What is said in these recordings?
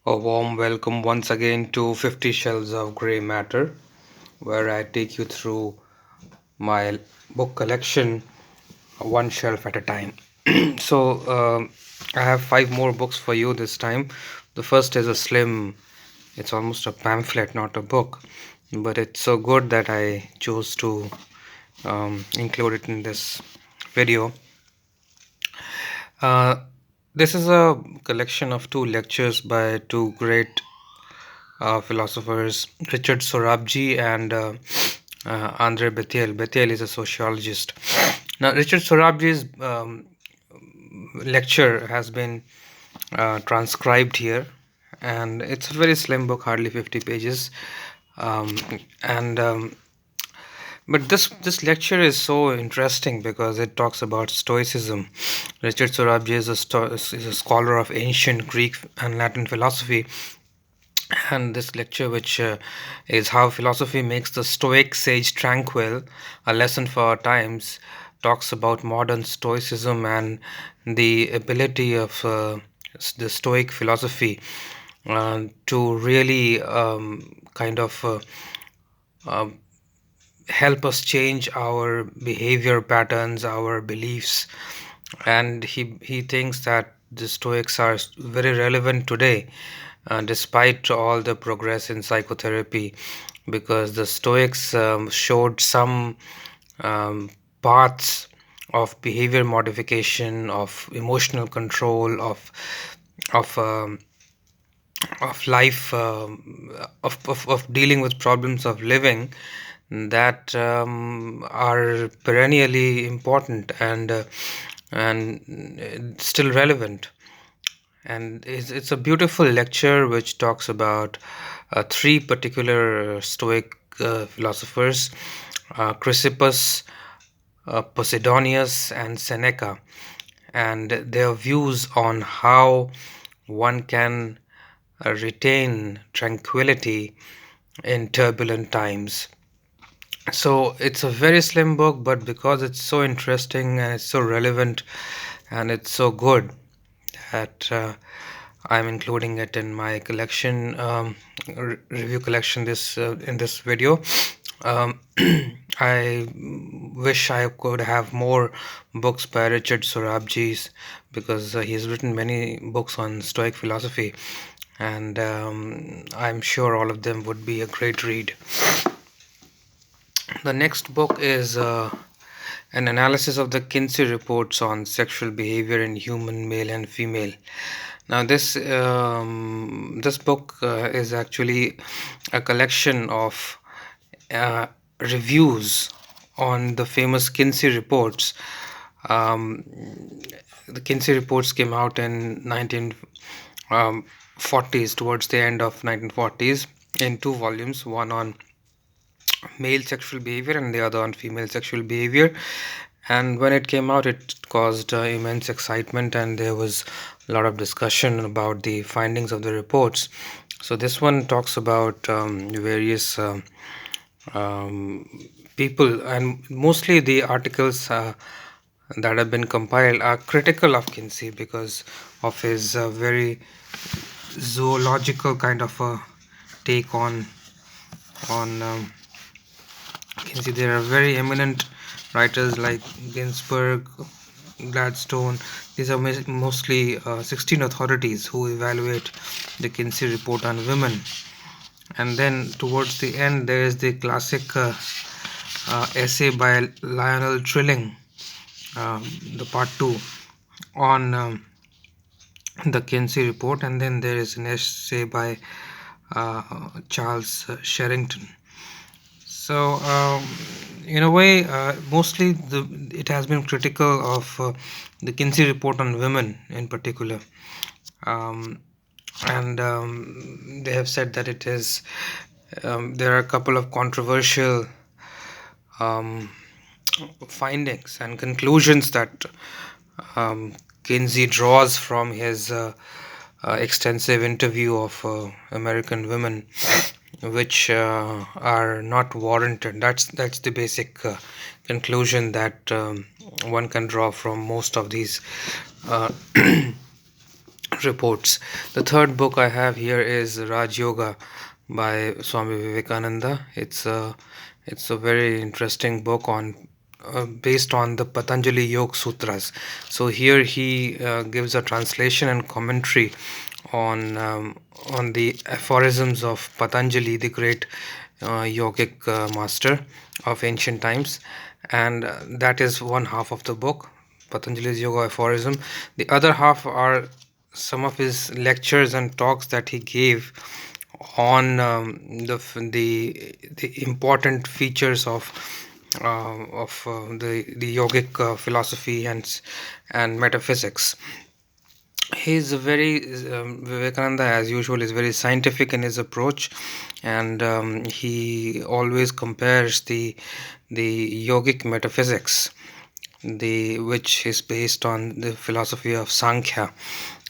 A warm welcome once again to 50 Shelves of Grey Matter, where I take you through my book collection one shelf at a time. I have five more books for you this time. The first is a slim, it's almost a pamphlet, not a book, but it's so good that I chose to include it in this video. Uh, this is a collection of two lectures by two great philosophers, Richard Sorabji and Andre Bethiel. Bethiel is a sociologist. Now, Richard Sorabji's lecture has been transcribed here, and it's a very slim book, hardly 50 pages. Um, and But this lecture is so interesting because it talks about Stoicism. Richard Sorabji is a scholar of ancient Greek and Latin philosophy, and this lecture, which is how philosophy makes the Stoic sage tranquil, a lesson for our times, talks about modern Stoicism and the ability of the Stoic philosophy to really uh, help us change our behavior patterns, our beliefs. And he thinks that the Stoics are very relevant today, despite all the progress in psychotherapy, because the Stoics showed some um, paths of behavior modification, of emotional control, of life, of dealing with problems of living that are perennially important and still relevant. And it's a beautiful lecture which talks about three particular Stoic philosophers, Chrysippus, Posidonius, and Seneca, and their views on how one can retain tranquility in turbulent times. So it's a very slim book, but because it's so interesting and it's so relevant and it's so good that I'm including it in my collection, review collection, this in this video. Um, I wish I could have more books by Richard Sorabji's, because he's written many books on Stoic philosophy, and I'm sure all of them would be a great read. The next book is an analysis of the Kinsey reports on sexual behavior in human male and female. Now, this book is actually a collection of uh, reviews on the famous Kinsey reports. Um, the Kinsey reports came out in 1940s, towards the end of 1940s, in two volumes, one on male sexual behavior and the other on female sexual behavior. And when it came out, it caused immense excitement, and there was a lot of discussion about the findings of the reports. So this one talks about various um, people, and mostly the articles that have been compiled are critical of Kinsey because of his very zoological kind of a take on Kinsey. There are very eminent writers like Ginsberg, Gladstone. These are mostly 16 authorities who evaluate the Kinsey report on women. And then towards the end, there is the classic essay by Lionel Trilling, the part two, on the Kinsey report. And then there is an essay by Charles Sherrington. So, in a way, mostly it has been critical of the Kinsey report on women in particular, um, and they have said that it is. There are a couple of controversial um, findings and conclusions that Kinsey draws from his extensive interview of American women, which are not warranted. That's the basic conclusion that one can draw from most of these uh, reports. The third book I have here is Raj Yoga by Swami Vivekananda. It's a very interesting book on based on the Patanjali Yoga Sutras. So here he gives a translation and commentary on the aphorisms of Patanjali, the great yogic master of ancient times, and that is one half of the book, Patanjali's Yoga aphorism. The other half are some of his lectures and talks that he gave on the important features of the yogic philosophy and metaphysics. He's a very Vivekananda, as usual, is very scientific in his approach, and he always compares the yogic metaphysics, the which is based on the philosophy of Sankhya,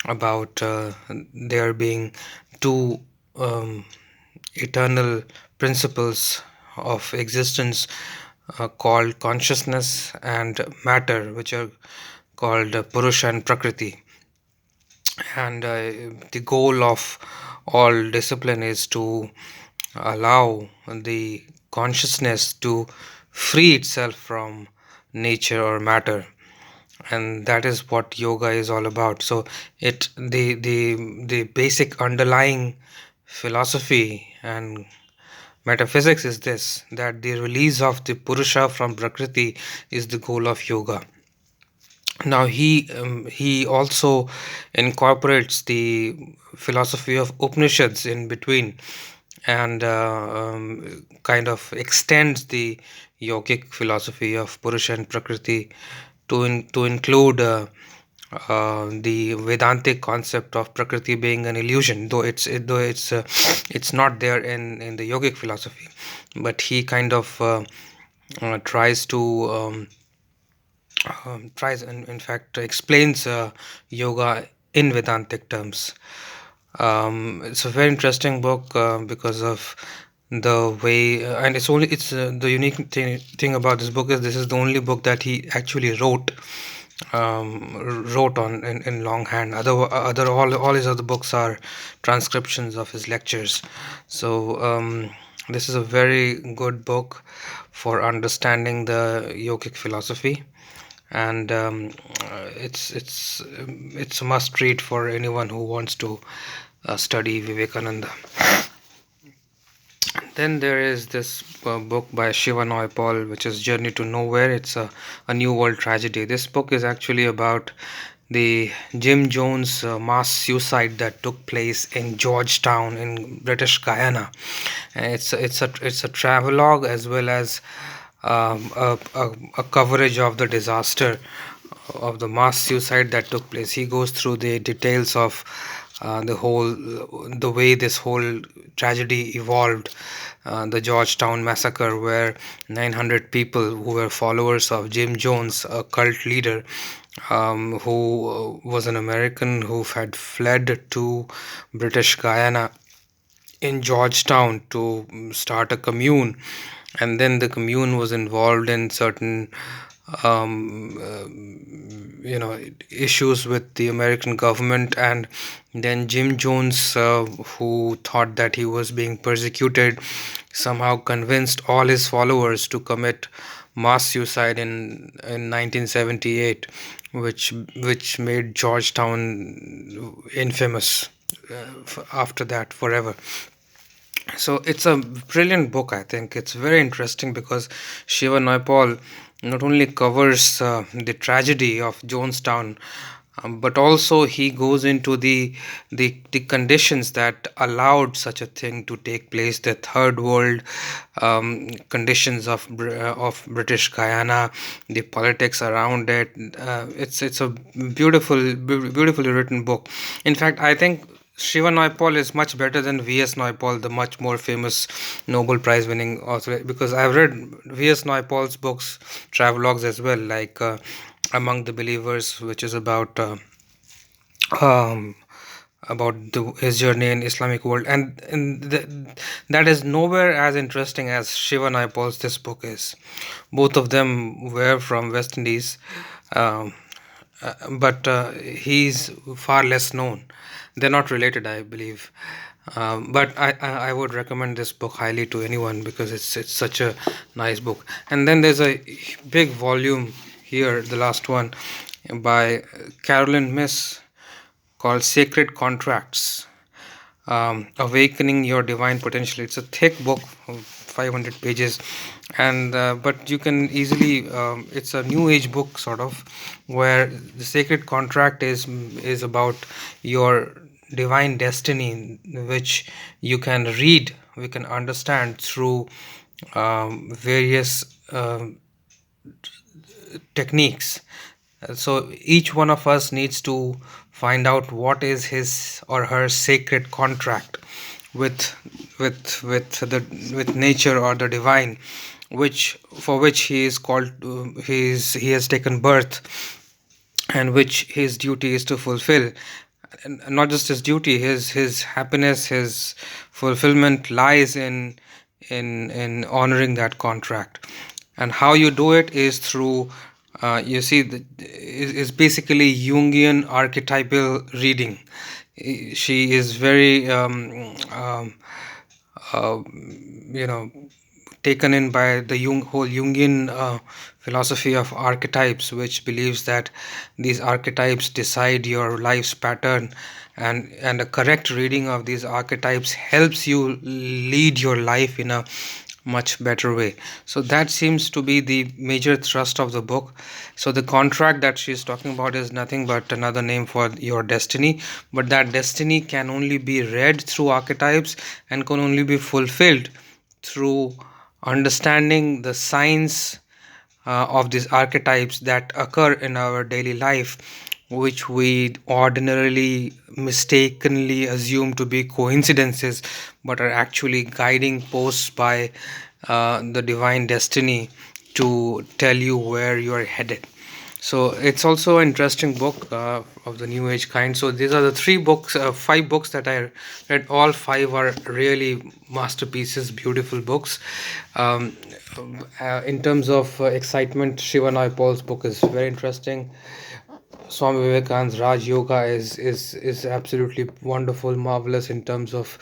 about there being two eternal principles of existence called consciousness and matter, which are called Purusha and Prakriti. And the goal of all discipline is to allow the consciousness to free itself from nature or matter, and that is what yoga is all about. So the basic underlying philosophy and metaphysics is this, that the release of the purusha from prakriti is the goal of yoga. Now he also incorporates the philosophy of Upanishads in between, and kind of extends the yogic philosophy of Purusha and Prakriti to include the Vedantic concept of Prakriti being an illusion, though it's not there in the yogic philosophy, but he kind of tries to tries and in fact explains yoga in Vedantic terms. It's a very interesting book because of the way, and the unique thing about this book is this is the only book that he actually wrote on in longhand. Other all his other books are transcriptions of his lectures. So this is a very good book for understanding the yogic philosophy, and it's a must read for anyone who wants to study Vivekananda. Then there is this book by Shiva Noipal, which is Journey to Nowhere. It's a New World Tragedy. This book is actually about the Jim Jones mass suicide that took place in Georgetown in British Guyana. And it's a travelogue as well as a coverage of the disaster of the mass suicide that took place. He goes through the details of the way this whole tragedy evolved. The Georgetown massacre, where 900 people who were followers of Jim Jones, a cult leader, who was an American who had fled to British Guyana in Georgetown to start a commune, and then the commune was involved in certain issues with the American government, and then Jim Jones, who thought that he was being persecuted, somehow convinced all his followers to commit mass suicide in 1978, which made Georgetown infamous after that forever. So it's a brilliant book. I think it's very interesting because Shiva Naipaul not only covers the tragedy of Jonestown, but also he goes into the conditions that allowed such a thing to take place, the third world conditions of British Guyana, the politics around it. It's a beautifully written book. In fact, I think Shiva Naipaul is much better than V.S. Naipaul, the much more famous Nobel Prize winning author, because I've read V.S. Naipaul's books, travelogues as well, like Among the Believers, which is um, his journey in Islamic world, and that is nowhere as interesting as Shiva Naipaul's this book is. Both of them were from West Indies. Um, but he's far less known. They're not related, I believe. But I would recommend this book highly to anyone because it's such a nice book. And then there's a big volume here, the last one by Carolyn Miss, called Sacred Contracts, Awakening Your Divine Potential. It's a thick book, 500 pages, and but you can easily. It's a new age book, sort of, where the sacred contract is about your divine destiny, which you can read, we can understand through various techniques. So each one of us needs to find out what is his or her sacred contract with with nature or the divine, which for which he is called he has taken birth, and which his duty is to fulfill. And not just his duty, his happiness, his fulfillment lies in honoring that contract. And how you do it is through you see is basically Jungian archetypal reading. She is very uh, you know taken in by the whole Jungian philosophy of archetypes, which believes that these archetypes decide your life's pattern, and a correct reading of these archetypes helps you lead your life in a much better way. So that seems to be the major thrust of the book. So the contract that she's talking about is nothing but another name for your destiny, but that destiny can only be read through archetypes and can only be fulfilled through understanding the science of these archetypes that occur in our daily life, which we ordinarily mistakenly assume to be coincidences, but are actually guiding posts by the divine destiny to tell you where you are headed. So it's also an interesting book of the new age kind. So these are the five books that I read. All five are really masterpieces, beautiful books. um, in terms of excitement, Shiva Paul's book is very interesting. Swami Vivekanand's Raj Yoga is absolutely wonderful, marvelous in terms of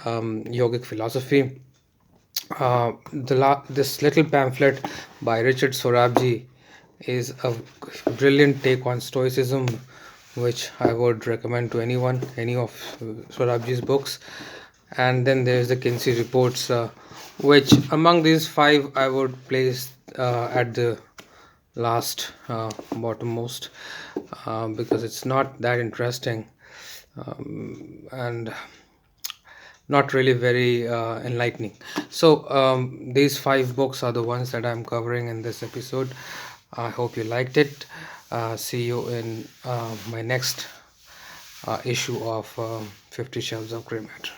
yogic philosophy. This little pamphlet by Richard Sorabji is a brilliant take on Stoicism, which I would recommend to anyone, any of Sorabji's books. And then there's the Kinsey reports, which among these five I would place at the last, bottommost, because it's not that interesting, and not really very enlightening. So these five books are the ones that I'm covering in this episode. I hope you liked it. See you in my next issue of 50 Shelves of Grey Matter.